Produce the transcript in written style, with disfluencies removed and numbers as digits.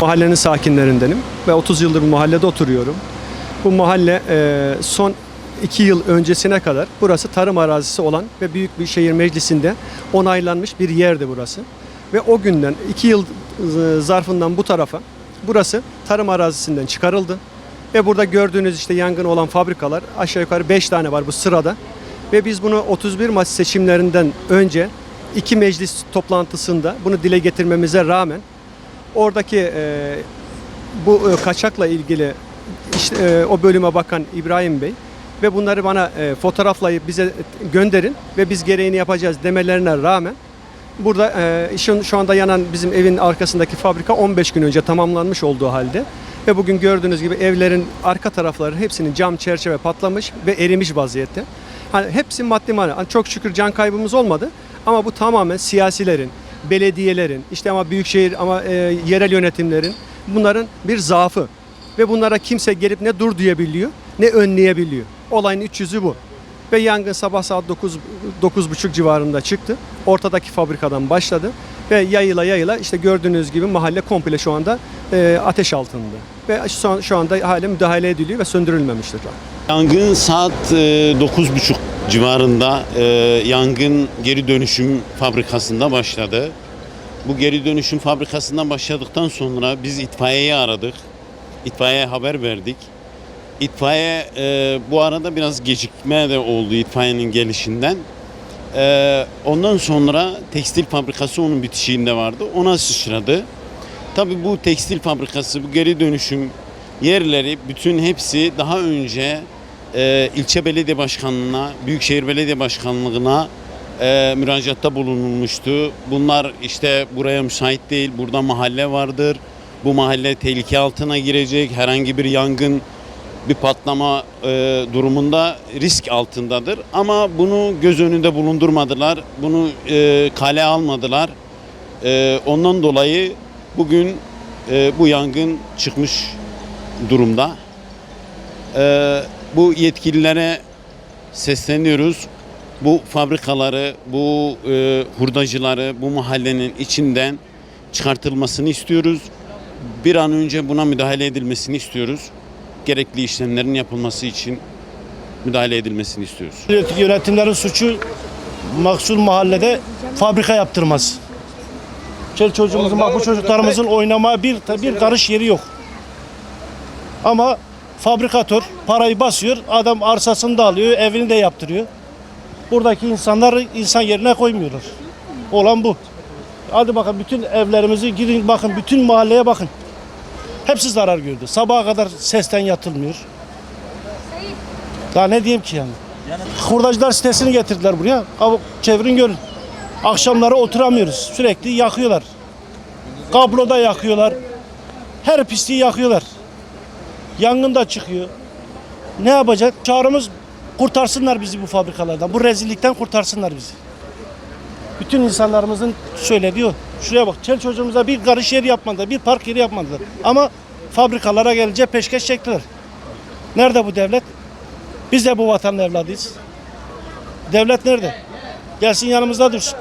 Mahallenin sakinlerindenim ve 30 yıldır bu mahallede oturuyorum. Bu mahalle son 2 yıl öncesine kadar burası tarım arazisi olan ve Büyükşehir Meclisi'nde onaylanmış bir yerdi burası. Ve o günden 2 yıl zarfından bu tarafa burası tarım arazisinden çıkarıldı. Ve burada gördüğünüz işte yangın olan fabrikalar aşağı yukarı 5 tane var bu sırada. Ve biz bunu 31 Mart seçimlerinden önce 2 meclis toplantısında bunu dile getirmemize rağmen oradaki bu kaçakla ilgili işte, o bölüme bakan İbrahim Bey ve bunları bana fotoğraflayıp bize gönderin ve biz gereğini yapacağız demelerine rağmen burada şu anda yanan bizim evin arkasındaki fabrika 15 gün önce tamamlanmış olduğu halde ve bugün gördüğünüz gibi evlerin arka tarafları hepsinin cam çerçeve patlamış ve erimiş vaziyette. Hani hepsi maddi manevi. Hani çok şükür can kaybımız olmadı ama bu tamamen siyasilerin, belediyelerin, işte ama büyükşehir ama yerel yönetimlerin bunların bir zaafı ve bunlara kimse gelip ne dur diyebiliyor ne önleyebiliyor. Olayın iç yüzü bu. Ve yangın sabah saat 9-9.30 civarında çıktı. Ortadaki fabrikadan başladı ve yayıla işte gördüğünüz gibi mahalle komple şu anda ateş altında. Ve şu anda hala müdahale ediliyor ve söndürülmemiştir. Yangın saat 9.30 civarında yangın geri dönüşüm fabrikasında başladı. Bu geri dönüşüm fabrikasından başladıktan sonra biz itfaiyeyi aradık. İtfaiyeye haber verdik. İtfaiye bu arada biraz gecikme de oldu itfaiyenin gelişinden. Ondan sonra tekstil fabrikası onun bitişiğinde vardı. Ona sıçradı. Tabii bu tekstil fabrikası, bu geri dönüşüm yerleri bütün hepsi daha önce ilçe belediye başkanlığına, büyükşehir belediye başkanlığına müracaatta bulunulmuştu. Bunlar işte buraya müsait değil, burada mahalle vardır. Bu mahalle tehlike altına girecek, herhangi bir yangın, bir patlama durumunda risk altındadır. Ama bunu göz önünde bulundurmadılar, bunu kale almadılar. Ondan dolayı bugün bu yangın çıkmış durumda. Bu yetkililere sesleniyoruz. Bu fabrikaları, bu hurdacıları bu mahallenin içinden çıkartılmasını istiyoruz. Bir an önce buna müdahale edilmesini istiyoruz. Gerekli işlemlerin yapılması için müdahale edilmesini istiyoruz. Yönetimlerin suçu Maksul mahallede fabrika yaptırmaz. Çocuğumuzun, bak bu çocuklarımızın oynamaya bir karış yeri yok. Ama fabrikatör parayı basıyor, adam arsasını da alıyor, evini de yaptırıyor. Buradaki insanlar insan yerine koymuyorlar. Olan bu. Hadi bakın bütün evlerimizi gidin bakın, bütün mahalleye bakın. Hepsi zarar gördü. Sabaha kadar sesten yatılmıyor. Daha ne diyeyim ki yani? Hurdacılar sitesini getirdiler buraya. Çevirin görün. Akşamları oturamıyoruz. Sürekli yakıyorlar. Kabloda yakıyorlar. Her pisliği yakıyorlar. Yangın da çıkıyor. Ne yapacak? Çağrımız kurtarsınlar bizi bu fabrikalardan. Bu rezillikten kurtarsınlar bizi. Bütün insanlarımızın söylediği o. Şuraya bak. Çocuğumuza bir karış yeri yapmadılar. Bir park yeri yapmadılar. Ama fabrikalara gelince peşkeş çektiler. Nerede bu devlet? Biz de bu vatanın evladıyız. Devlet nerede? Gelsin yanımızda dursun.